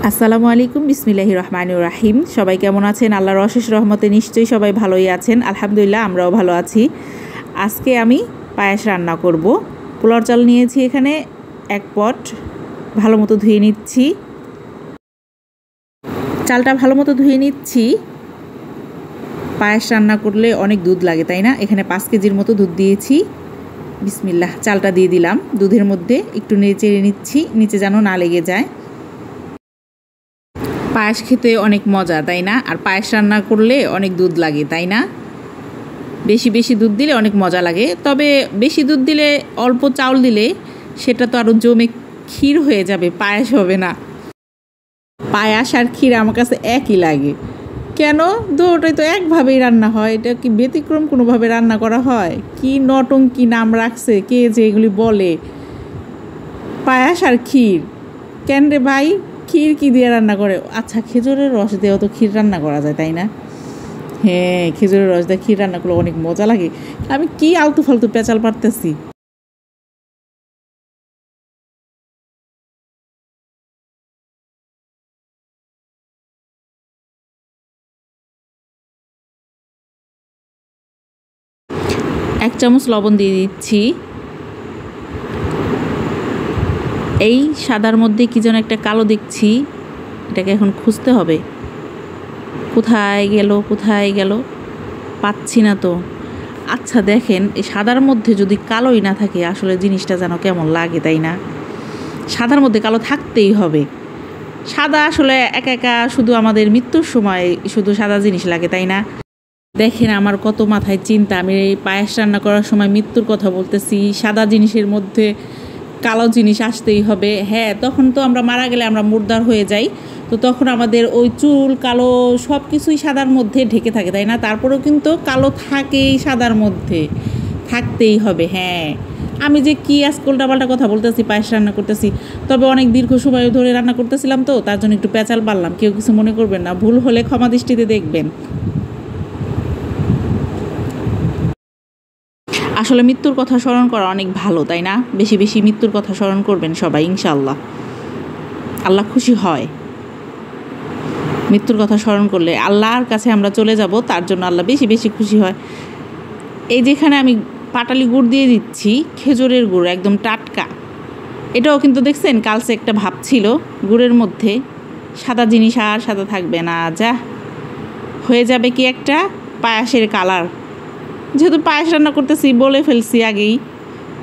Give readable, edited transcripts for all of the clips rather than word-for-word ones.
আসসালামু আলাইকুম, বিসমিল্লাহির রহমানির রাহিম। সবাই কেমন আছেন? আল্লাহর অশেষ রহমতে নিশ্চয়ই সবাই ভালোই আছেন। আলহামদুলিল্লাহ, আমরাও ভালো আছি। আজকে আমি পায়েস রান্না করব। পোলার চাল নিয়েছি এখানে 1 পট, ভালো মতো ধুয়ে নিচ্ছি। চালটা ভালো মতো ধুয়ে নিচ্ছি। পায়েস রান্না করলে অনেক দুধ লাগে, তাই না? এখানে 5 কেজির মতো দুধ দিয়েছি। বিসমিল্লাহ, চালটা দিয়ে দিলাম দুধের মধ্যে, একটু নেড়ে চেড়ে নিচ্ছি, নিচে যেন না লেগে যায়। পায়েস খেতে অনেক মজা, তাই না? আর পায়েস রান্না করলে অনেক দুধ লাগে, তাই না? বেশি বেশি দুধ দিলে অনেক মজা লাগে। তবে বেশি দুধ দিলে, অল্প চাউল দিলে সেটা তো আরও জমে ক্ষীর হয়ে যাবে, পায়েস হবে না। পায়েস আর ক্ষীর আমার কাছে একই লাগে। কেন? দুটোই তো একভাবেই রান্না হয়, এটা কি ব্যতিক্রম কোনোভাবে রান্না করা হয়? কি নটঙ্কি নাম রাখছে কে যে এগুলি বলে, পায়েস আর ক্ষীর। কেন রে ভাই, ক্ষীর কি দিয়ে রান্না করে? আচ্ছা, খেজুরের রস দিয়েও তো ক্ষীর রান্না করা যায়, তাই না? হ্যাঁ, খেজুরের রস দিয়ে ক্ষীর রান্না করলে অনেক মজা লাগে। আমি কি আলতু ফালতু পেঁচাল পারতেছি। এক চামচ লবণ দিয়ে দিচ্ছি। এই সাদার মধ্যে কি যেন একটা কালো দেখছি, এটাকে এখন খুঁজতে হবে। কোথায় গেল কোথায় গেল, পাচ্ছি না তো। আচ্ছা দেখেন, এই সাদার মধ্যে যদি কালোই না থাকে, আসলে জিনিসটা যেন কেমন লাগে, তাই না? সাদার মধ্যে কালো থাকতেই হবে। সাদা আসলে একা একা শুধু আমাদের মৃত্যুর সময় শুধু সাদা জিনিস লাগে, তাই না? দেখেন আমার কত মাথায় চিন্তা, আমি এই পায়েস রান্না করার সময় মৃত্যুর কথা বলতেছি, সাদা জিনিসের মধ্যে কালো জিনিস আসতেই হবে। হ্যাঁ, তখন তো আমরা মারা গেলে আমরা মুর্দার হয়ে যাই, তো তখন আমাদের ওই চুল কালো সব কিছুই সাদার মধ্যে ঢেকে থাকে, তাই না? তারপরেও কিন্তু কালো থাকেই, সাদার মধ্যে থাকতেই হবে। হ্যাঁ, আমি যে কি আজ উল্টাপাল্টা কথা বলতেছি, পায়েস রান্না করতেছি। তবে অনেক দীর্ঘ সময় ধরে রান্না করতেছিলাম, তো তার জন্য একটু পেঁচাল পারলাম, কেউ কিছু মনে করবেন না, ভুল হলে ক্ষমা দৃষ্টিতে দেখবেন। আসলে মৃত্যুর কথা স্মরণ করা অনেক ভালো, তাই না? বেশি বেশি মৃত্যুর কথা স্মরণ করবেন সবাই, ইনশাআল্লাহ। আল্লাহ খুশি হয় মৃত্যুর কথা স্মরণ করলে। আল্লাহর কাছে আমরা চলে যাব, তার জন্য আল্লাহ বেশি বেশি খুশি হয়। এই যেখানে আমি পাটালি গুড় দিয়ে দিচ্ছি, খেজুরের গুড়, একদম টাটকা। এটাও কিন্তু দেখছেন কালসে একটা ভাব ছিল গুড়ের মধ্যে। সাদা জিনিস আর সাদা থাকবে না, যা হয়ে যাবে কি একটা পায়েসের কালার। যেহেতু পায়েস রান্না করতেছি, বলে ফেলছি আগেই,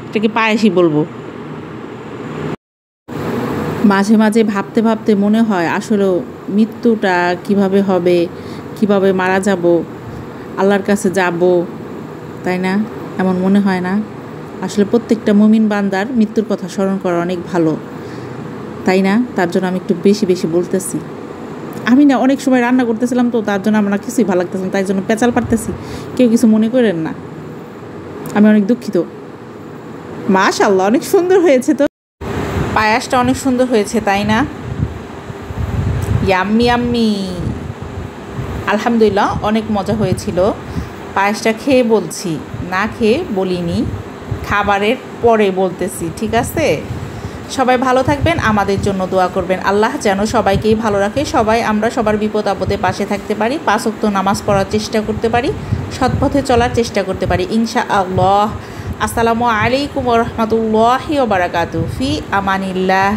এটাকে পায়েসই বলবো। মাঝে মাঝে ভাবতে ভাবতে মনে হয় আসলেও মৃত্যুটা কিভাবে হবে, কিভাবে মারা যাব, আল্লাহর কাছে যাব, তাই না? এমন মনে হয় না? আসলে প্রত্যেকটা মুমিন বান্দার মৃত্যুর কথা স্মরণ করা অনেক ভালো, তাই না? তার জন্য আমি একটু বেশি বেশি বলতেছি। আমি না অনেক সময় রান্না করতেছিলাম, তো তার জন্য আমার কিছুই ভালো লাগতেছে না, তাই জন্য পেঁচাল পারতেছি। কেউ কিছু মনে করেন না, আমি অনেক দুঃখিত। মাশাআল্লাহ, অনেক সুন্দর হয়েছে তো, পায়েসটা অনেক সুন্দর হয়েছে, তাই না? ইয়াম্মি ইয়াম্মি, আলহামদুলিল্লাহ, অনেক মজা হয়েছিল। পায়েসটা খেয়ে বলছি, না খেয়ে বলিনি, খাবারের পরে বলতেছি, ঠিক আছে? সবাই ভালো থাকবেন, আমাদের জন্য দোয়া করবেন। আল্লাহ যেন সবাইকেই ভালো রাখে, আমরা সবার বিপদ আপদে পাশে থাকতে পারি, 5 ওয়াক্ত নামাজ পড়ার চেষ্টা করতে পারি, সৎ পথে চলার চেষ্টা করতে পারি, ইনশাআল্লাহ। আসসালামু আলাইকুম ওয়া রাহমাতুল্লাহি ওয়া বারাকাতুহু। ফি আমানিল্লাহ।